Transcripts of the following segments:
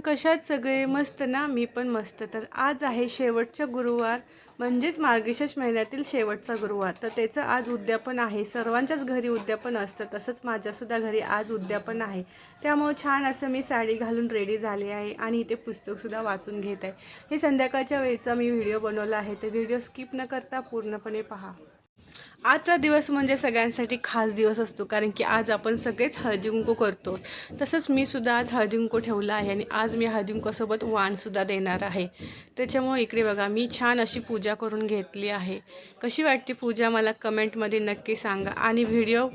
कशा आहेत सगळे? मस्त ना? मी पण मस्त. तर आज आहे शेवटचा गुरुवार, म्हणजेच मार्गशीर्ष महिन्यातील शेवटचा गुरुवार. तर त्याचं आज उद्यापन आहे. सर्वांच्याच घरी उद्यापन असतं, तसंच माझ्यासुद्धा घरी आज उद्यापन आहे. त्यामुळे छान असं मी साडी घालून रेडी झाली आहे आणि इथे पुस्तकसुद्धा वाचून घेत आहे. हे संध्याकाळच्या वेळेचा मी व्हिडिओ बनवला आहे, तर व्हिडिओ स्किप न करता पूर्णपणे पहा. आजचा दिवस म्हणजे सगळ्यांसाठी खास दिवस असतो, कारण की आज आपण सगळेच हळदीकुंकू करतो. तसंच मी सुद्धा आज हळदीकुंकू ठेवला आहे आणि आज मी हळदीकुंकूसोबत वाणसुद्धा देणार आहे. त्याच्यामुळे इकडे बघा, मी छान अशी पूजा करून घेतली आहे. कशी वाटते पूजा मला कमेंटमध्ये नक्की सांगा आणि व्हिडिओ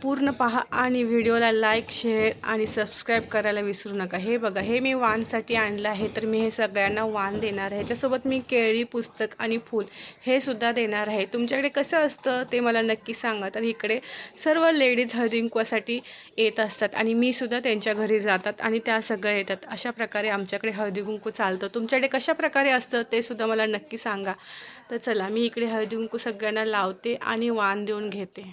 पूर्ण पहा आणि व्हिडिओला लाईक, शेअर आणि सबस्क्राईब करायला विसरू नका. हे बघा, हे मी वाणसाठी आणलं आहे, तर मी हे सगळ्यांना वाण देणार आहे. ह्याच्यासोबत मी केळी, पुस्तक आणि फूल हे सुद्धा देणार आहे. तुमच्याकडे कसं असतं ते मला नक्की सांगा. तर इकडे सर्व लेडीज हळदीकुंकवासाठी येत असतात आणि मी सुद्धा त्यांच्या घरी जातात आणि त्या सगळ्या येतात. अशा प्रकारे आमच्याकडे हळदीकुंकू चालतं. तुमच्याकडे कशा प्रकारे असतं ते सुद्धा मला नक्की सांगा. तर चला, मी इकडे हळदीकुंकू सगळ्यांना लावते आणि वाण देऊन घेते.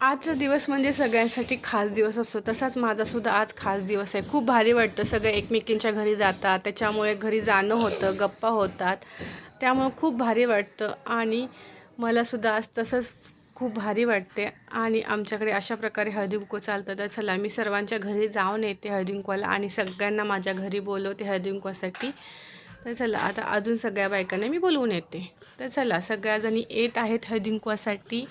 आजचा दिवस म्हणजे सगळ्यांसाठी खास दिवस असतो, तसाच माझासुद्धा आज खास दिवस आहे. खूप भारी वाटतं, सगळे एकमेकींच्या घरी जातात, त्याच्यामुळे घरी जाणं होतं, गप्पा होतात, त्यामुळं खूप भारी वाटतं आणि मलासुद्धा आज तसंच खूप भारी वाटते. आणि आमच्याकडे अशा प्रकारे हळदीकुंकू चालतं. तर चला, मी सर्वांच्या घरी जाऊन येते हळदीकुंकवाला आणि सगळ्यांना माझ्या घरी बोलवते हळदीकुंकवासाठी. तर चला, आता अजून सगळ्या बायकांना मी बोलवून येते. तर चला, सगळ्याजणी येत आहेत हळदीकुंकवासाठी.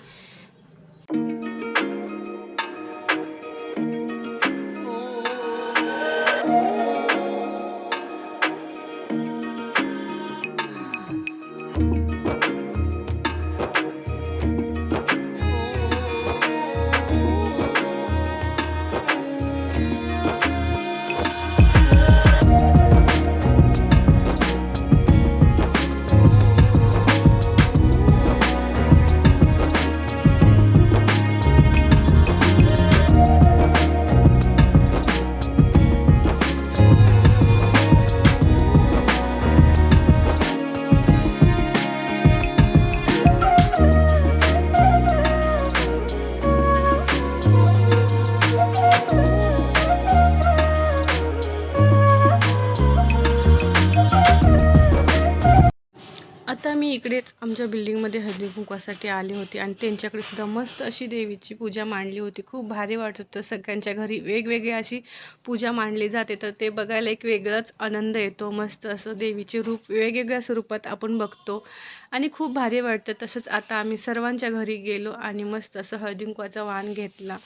आता मी इकडेच आमच्या बिल्डिंगमध्ये हळदीकुंकवासाठी आले होते आणि त्यांच्याकडे सुद्धा मस्त अशी देवीची पूजा मांडली होती. खूप भारी वाटत होतं. सगळ्यांच्या घरी वेगवेगळी अशी पूजा मांडली जाते, तर ते बघायला एक वेगळाच आनंद येतो. मस्त असं देवीचे रूप वेगवेगळ्या स्वरूपात आपण बघतो आणि खूप भारी वाटतं. तसंच आता आम्ही सर्वांच्या घरी गेलो आणि मस्त असं हळदीकुंकवाचा वाण घेतला.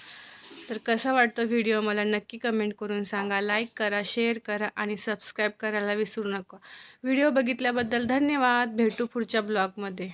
तर कसा वाटतो व्हिडिओ मला नक्की कमेंट करून सांगा. लाईक करा, शेअर करा आणि सबस्क्राईब करायला विसरू नका. व्हिडिओ बघितल्याबद्दल धन्यवाद. भेटू पुढच्या ब्लॉगमध्ये.